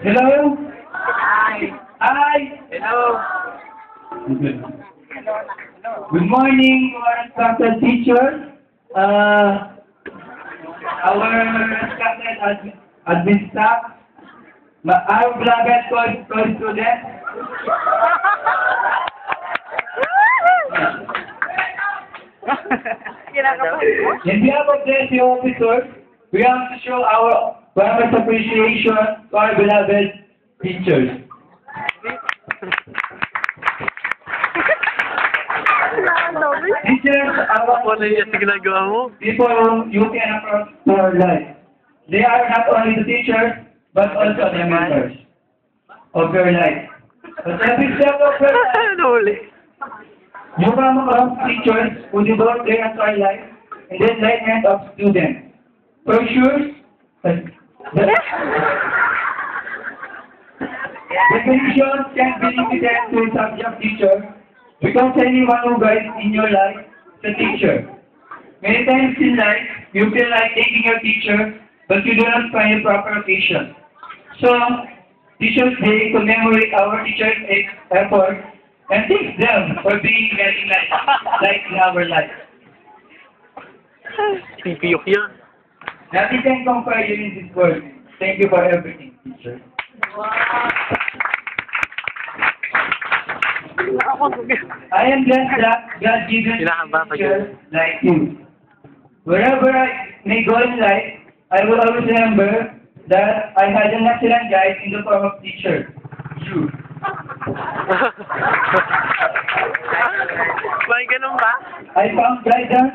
Hello? Hi. Hi! Hello. Good morning, our instructor teacher. Our instructor admin staff. Our beloved co-students. In behalf of the SEO officers, we have to show our warmest appreciation to our beloved teachers. Teachers are Ano yung ginagawa mo? people you can approach to our life. They are not only the teachers, but also the mentors of your life. At every step of your life, Ano uli? you come across teachers who devote their entire life in the enlightenment of students. For sure, the definition can be limited to a subject teacher because anyone who guides in your life is a teacher. Many times in life, you feel like taking your teacher, but you do not find a proper occasion. So, Teachers Day commemorate our teachers' effort and thank them for being very like in our life. Pipiyok yun. Nothing can compare you in this world. Thank you for everything, teacher. I am blessed that God given Kinakaba pa teachers like you. Wherever I may go in life, I will always remember that I had an excellent guide in the form of teacher. You. May ganun ba? I found guidance,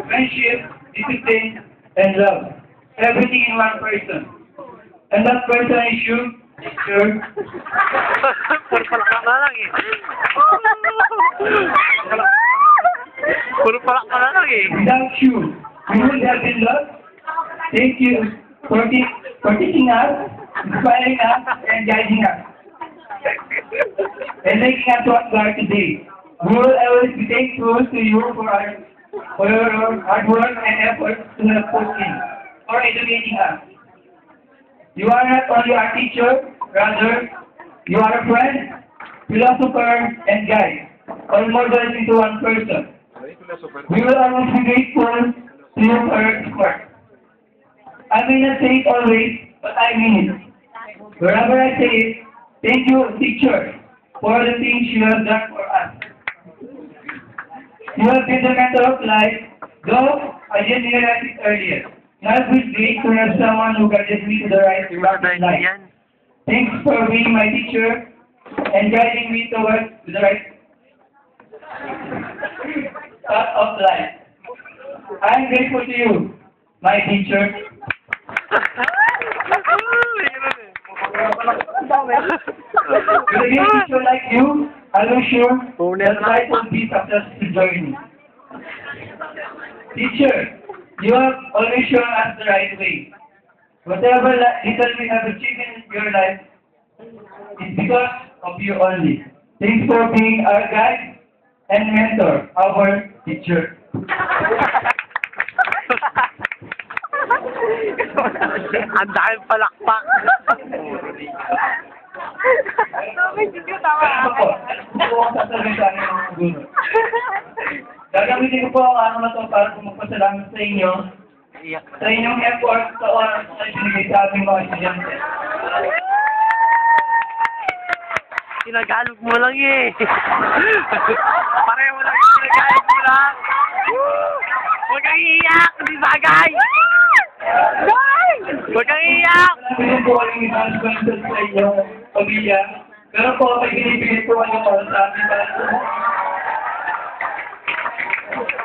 friendship, discipline, and love. Everything in one person. And that person is you, teacher. Puro palak na lang eh. Puro palak na lang eh. Without you, we would have been lost. Thank you for teaching us, inspiring us, and guiding us. And making us what we are today. We will always be thankful to you for your hard work and efforts to help us in, for educating us. You are not only our teacher, rather, you are a friend, philosopher, and guide, all molded into one person. We will always be grateful to you for your support. I may not say it always, but I mean it. Wherever I say it, thank you, teacher, for the things you have done for us. You have been the mentor of life, though I didn't realize it earlier. Now it's great to have someone who guides me to the right path in life. Thanks for being my teacher and guiding me towards the right path of life. I am grateful to you, my teacher. With a great teacher like you, I am sure that life will be a successful journey. Teacher, you have always shown us the right way. Whatever little we have achieved in your life is because of you only. Thanks for being our guide and mentor, our teacher. Ang dahil palakpak. Gagamitin ko po ang ano na to para magpasalamat sa inyo sa inyong effort sa oras na sinigay sa ating mga estudyante. Sinagalog mo lang eh. Pareho lang yung sinagalog mo lang. Huwag kang iiyak, hindi bagay. Huwag kang iiyak. Marami po kaming responsibility sa inyong pamilya. Pero po, may binibigay po kayo para sa amin para po.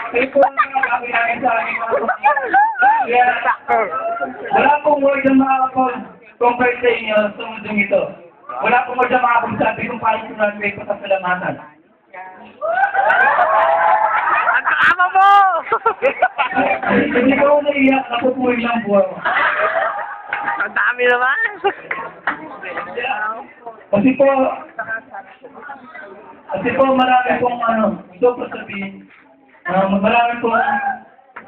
Kayo po ang nakakabay namin sa amin mga pamilya. Kaya, wala pong word na makakapag-compare sa inyo sa mundong ito. Wala pong word na makakapagsabi kung paano po natin may pasasalamatan. Ang kakama mo! Hindi ko ako naiyak, napupuhin lang po ako. Ang dami naman. Kasi po marami pong gusto ko sabihin, marami pong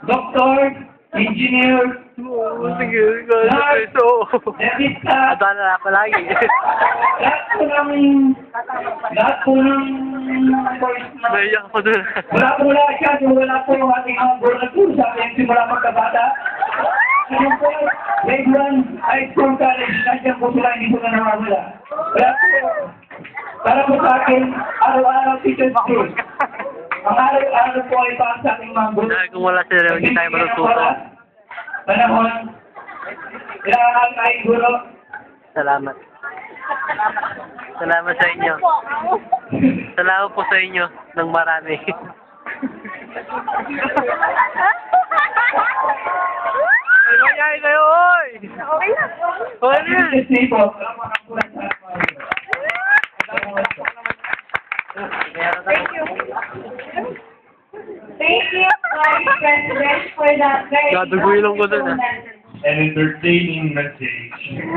doktor, engineer, Oo, sige. Peso. Dentista, Adaan na ako lagi. lahat po ng boys na Naiyak ako dun. wala po lahat yan, so wala po yung ating mga board tour sa ating simula magkabata. Ngayon po, grade 1, high school, college, nandiyan po sila, hindi po na nawawala. Kaya po, para po sa akin, araw-araw teacher's day. Ang araw-araw po ay para sa ating mga board. Dahil kung wala sila, hindi tayo matututo. Panahon, kailangan tayo guro. Salamat. Salamat sa inyo. Salamat po sa inyo ng marami. Ano nangyari sa'yo, oy? Okay na. Oy, ano yan? Teacher's day po. Thank you. Thank you, Vice President, for that very Gaduguin lang ko dun, ah. An entertaining message.